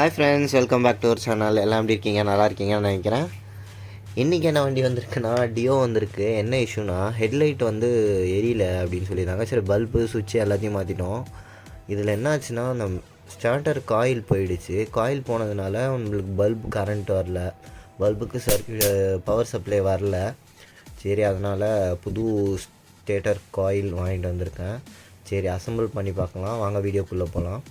Hi friends, welcome back to our channel. எல்லாம் எப்படி இருக்கீங்க? நல்லா இருக்கீங்கன்னு நினைக்கிறேன். இன்றைக்கி என்ன வண்டி வந்திருக்குன்னா டியோ வந்திருக்கு. என்ன இஷ்யூனா ஹெட்லைட் வந்து எரியல அப்படின்னு சொல்லியிருந்தாங்க. சரி, பல்பு சுவிட்சு எல்லாத்தையும் மாற்றிட்டோம். இதில் என்ன ஆச்சுன்னா அந்த ஸ்டார்டர் காயில் போயிடுச்சு. காயில் போனதுனால உங்களுக்கு பல்பு கரண்ட் வரல, பல்புக்கு பவர் சப்ளை வரல. சரி, அதனால் புது ஸ்டேட்டர் காயில் வாங்கிட்டு வந்திருக்கேன். சரி, அசம்பிள் பண்ணி பார்க்கலாம். வாங்க வீடியோக்குள்ளே போகலாம்.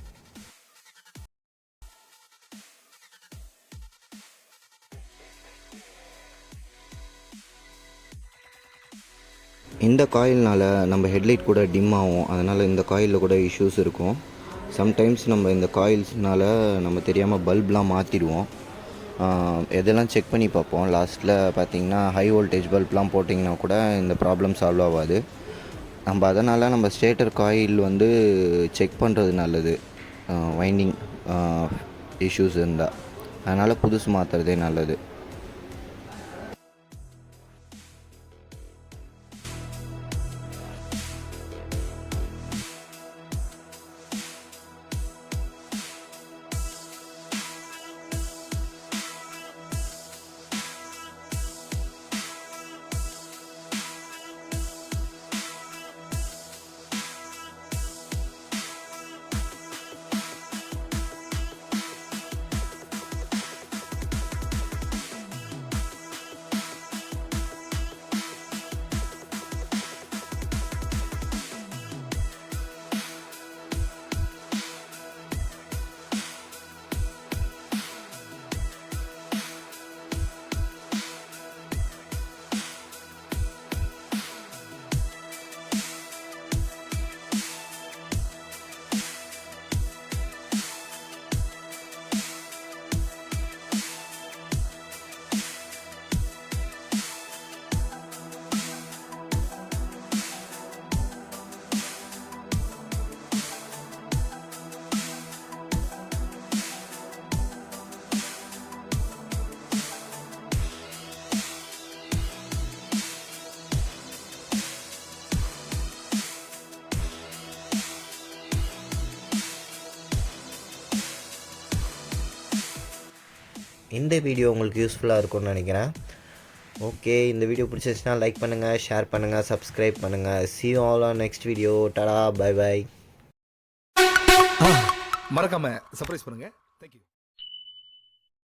இந்த காயில்னால் நம்ம ஹெட்லைட் கூட டிம் ஆகும். அதனால் இந்த காயிலில் கூட இஷ்யூஸ் இருக்கும். சம்டைம்ஸ் நம்ம இந்த காயில்ஸ்னால் நம்ம தெரியாமல் பல்ப்லாம் மாற்றிடுவோம். எதெல்லாம் செக் பண்ணி பார்ப்போம். லாஸ்ட்டில் பார்த்திங்கன்னா ஹை வோல்டேஜ் பல்ப்லாம் போட்டிங்கன்னா கூட இந்த ப்ராப்ளம் சால்வ் ஆகாது. அதனால் நம்ம ஸ்டேட்டர் காயில் வந்து செக் பண்ணுறது நல்லது. வைண்டிங் இஷ்யூஸ் இருந்தால் அதனால் புதுசு மாற்றுறதே நல்லது. இந்த வீடியோ உங்களுக்கு யூஸ்ஃபுல்லாக இருக்கும்னு நினைக்கிறேன். ஓகே, இந்த வீடியோ பிடிச்சிருச்சுன்னா லைக் பண்ணுங்கள், ஷேர் பண்ணுங்கள், சப்ஸ்கிரைப் பண்ணுங்கள். See you all on next video. டாடா, பை பை. மறக்காம சர்ப்ரைஸ் பண்ணுங்க. Thank you.